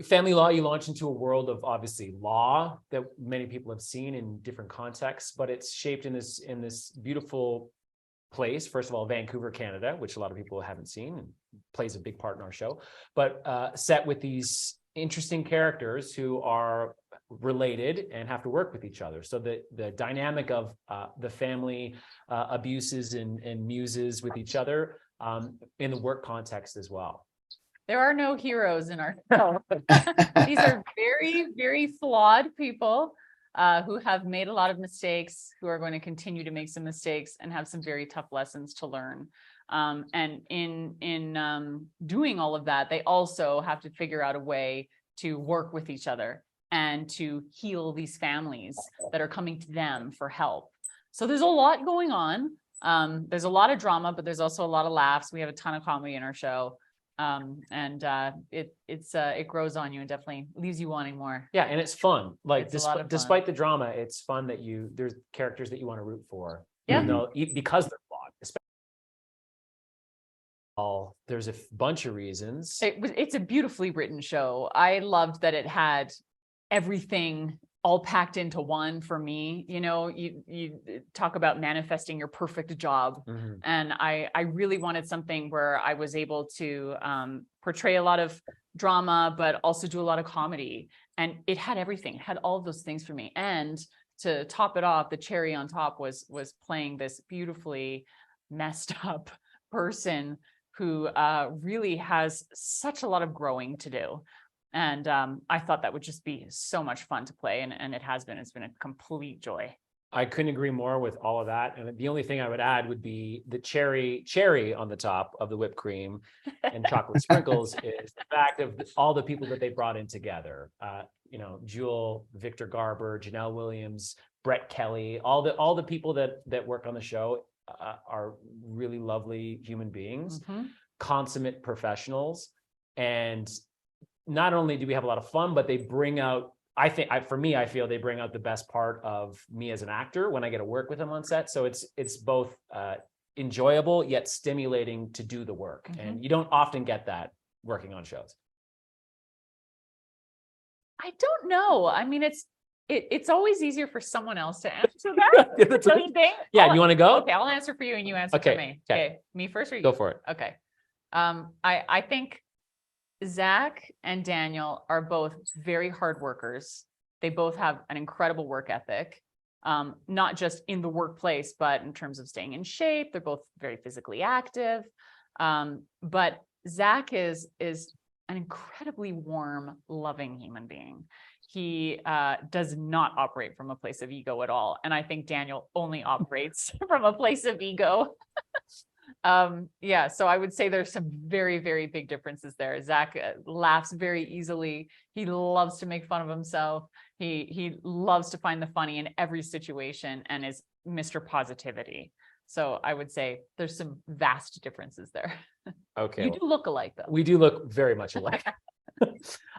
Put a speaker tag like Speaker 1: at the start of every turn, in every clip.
Speaker 1: Family Law, you launch into a world of obviously law that many people have seen in different contexts, but it's shaped in this beautiful place. First of all, Vancouver, Canada, which a lot of people haven't seen and plays a big part in our show, but set with these interesting characters who are related and have to work with each other. So the dynamic of the family abuses and muses with each other in the work context as well.
Speaker 2: There are no heroes in our show. These are very, very flawed people who have made a lot of mistakes, who are going to continue to make some mistakes and have some very tough lessons to learn. And in doing all of that, they also have to figure out a way to work with each other and to heal these families that are coming to them for help. So there's a lot going on. There's a lot of drama, but there's also a lot of laughs. We have a ton of comedy in our show. It grows on you and definitely leaves you wanting more.
Speaker 1: Yeah, and it's fun. Like despite
Speaker 2: fun.
Speaker 1: the drama, it's fun that there's characters that you want to root for.
Speaker 2: Yeah,
Speaker 1: because they're flawed. There's a bunch of reasons.
Speaker 2: It's a beautifully written show. I loved that it had everything all packed into one for me. You know, you talk about manifesting your perfect job.
Speaker 1: Mm-hmm.
Speaker 2: And I really wanted something where I was able to portray a lot of drama, but also do a lot of comedy. And it had everything. It had all of those things for me. And to top it off, the cherry on top was playing this beautifully messed up person who really has such a lot of growing to do. And I thought that would just be so much fun to play. And it has been. It's been a complete joy.
Speaker 1: I couldn't agree more with all of that. And the only thing I would add would be the cherry on the top of the whipped cream and chocolate sprinkles is the fact of all the people that they brought in together. Jewel, Victor Garber, Janelle Williams, Brett Kelly, all the people that work on the show are really lovely human beings, consummate professionals. And not only do we have a lot of fun, but they bring out, I feel they bring out the best part of me as an actor when I get to work with them on set. So it's both enjoyable yet stimulating to do the work. And you don't often get that working on shows.
Speaker 2: I don't know. I mean, it's always easier for someone else to answer that. Don't you think?
Speaker 1: Yeah, you want to go?
Speaker 2: Okay, I'll answer for you and you answer for me. Okay, me first or you?
Speaker 1: Go for it.
Speaker 2: Okay. I think Zach and Daniel are both very hard workers. They both have an incredible work ethic, not just in the workplace, but in terms of staying in shape. They're both very physically active. But Zach is an incredibly warm, loving human being. He does not operate from a place of ego at all. And I think Daniel only operates from a place of ego. So I would say there's some very, very big differences there. Zach laughs very easily. He loves to make fun of himself. He loves to find the funny in every situation and is Mr. Positivity. So I would say there's some vast differences there.
Speaker 1: Okay.
Speaker 2: You do look alike though.
Speaker 1: We do look very much alike.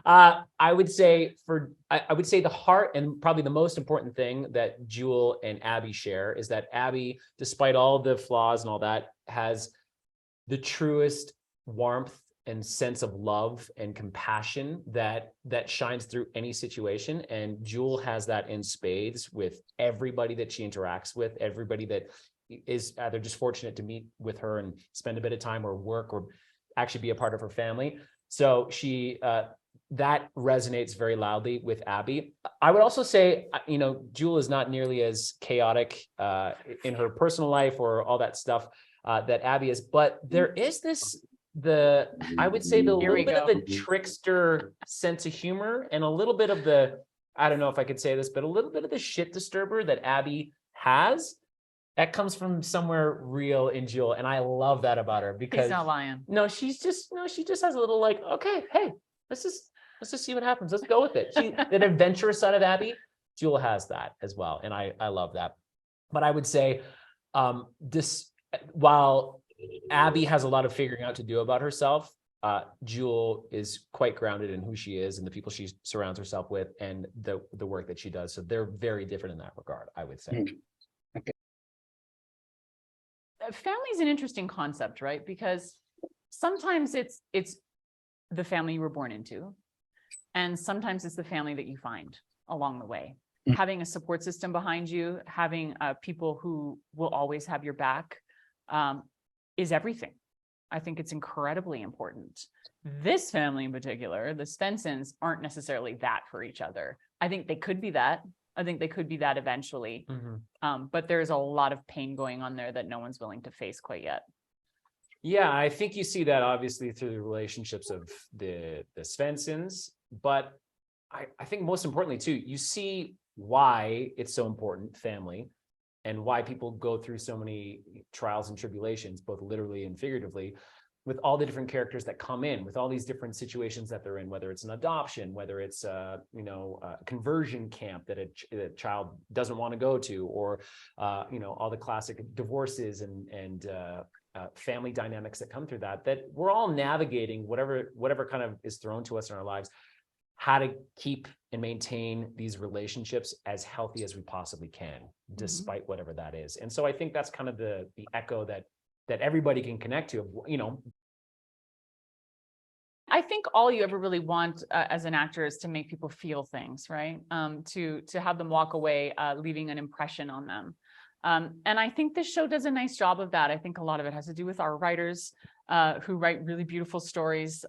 Speaker 1: I would say the heart and probably the most important thing that Jewel and Abby share is that Abby, despite all the flaws and all that, has the truest warmth and sense of love and compassion that shines through any situation. And Jewel has that in spades with everybody that she interacts with, everybody that is either just fortunate to meet with her and spend a bit of time or work or actually be a part of her family. So that resonates very loudly with Abby. I would also say, Jewel is not nearly as chaotic in her personal life or all that stuff that Abby is, but there is I would say the little bit of the trickster sense of humor and a little bit of I don't know if I could say this, but a little bit of the shit disturber that Abby has. That comes from somewhere real in Jewel, and I love that about her because
Speaker 2: he's not lying.
Speaker 1: She just has a little like, okay, hey, let's just see what happens. Let's go with it. That adventurous side of Abby, Jewel has that as well, and I love that. But I would say, while Abby has a lot of figuring out to do about herself, Jewel is quite grounded in who she is and the people she surrounds herself with, and the work that she does. So they're very different in that regard, I would say.
Speaker 3: Okay.
Speaker 2: Family is an interesting concept, right? Because sometimes it's the family you were born into. And sometimes it's the family that you find along the way.
Speaker 3: Mm.
Speaker 2: Having a support system behind you, having people who will always have your back is everything. I think it's incredibly important. This family in particular, the Svensons, aren't necessarily that for each other. I think they could be that. I think they could be that eventually. But there's a lot of pain going on there that no one's willing to face quite yet.
Speaker 1: Yeah, I think you see that obviously through the relationships of the Svensons, but I think most importantly too, you see why it's so important, family, and why people go through so many trials and tribulations, both literally and figuratively, with all the different characters that come in, with all these different situations that they're in, whether it's an adoption, whether it's a conversion camp that a child doesn't want to go to, or all the classic divorces and family dynamics that come through that we're all navigating, whatever kind of is thrown to us in our lives, how to keep and maintain these relationships as healthy as we possibly can, despite whatever that is. And so I think that's kind of the echo that everybody can connect to,
Speaker 2: I think all you ever really want as an actor is to make people feel things, right? To have them walk away, leaving an impression on them. And I think this show does a nice job of that. I think a lot of it has to do with our writers who write really beautiful stories.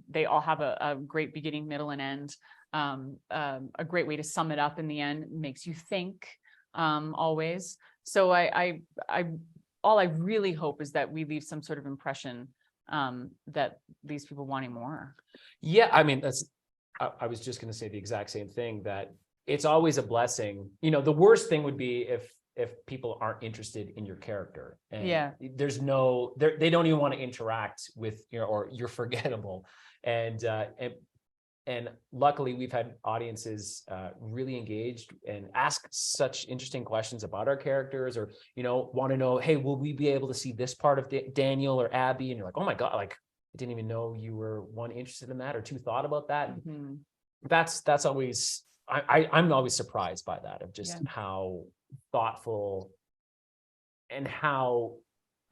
Speaker 2: They all have a great beginning, middle, and end. A great way to sum it up in the end, makes you think always. So all I really hope is that we leave some sort of impression that leaves people wanting more.
Speaker 1: Yeah, I mean, I was just going to say the exact same thing, that it's always a blessing. The worst thing would be if people aren't interested in your character, and there's they don't even want to interact with or you're forgettable. And luckily we've had audiences really engaged and ask such interesting questions about our characters, or want to know, hey, will we be able to see this part of Daniel or Abby? And you're like, oh my God, like I didn't even know you were interested in that, or two thought about that. That's always, I'm always surprised by that, of just how thoughtful and how,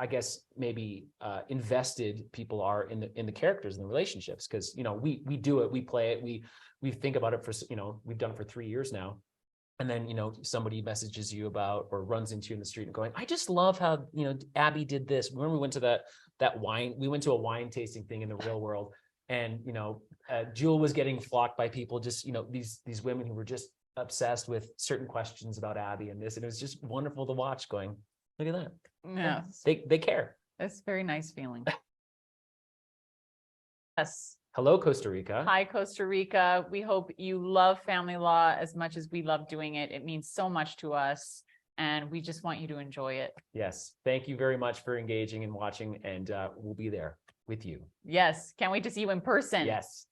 Speaker 1: I guess, maybe invested people are in the characters and the relationships. Because we do it, we play it, we think about it for we've done it for 3 years now, and then somebody messages you about or runs into you in the street and going, I just love how Abby did this. When we went to we went to a wine tasting thing in the real world, and Jewel was getting flocked by people, just these women who were just obsessed with certain questions about Abby and this, and it was just wonderful to watch, going, look at that.
Speaker 2: Yeah,
Speaker 1: they care.
Speaker 2: That's a very nice feeling. Yes.
Speaker 1: Hello, Costa Rica.
Speaker 2: Hi, Costa Rica. We hope you love family law as much as we love doing it. It means so much to us, and we just want you to enjoy it.
Speaker 1: Yes. Thank you very much for engaging and watching, and we'll be there with you.
Speaker 2: Yes. Can't wait to see you in person.
Speaker 1: Yes.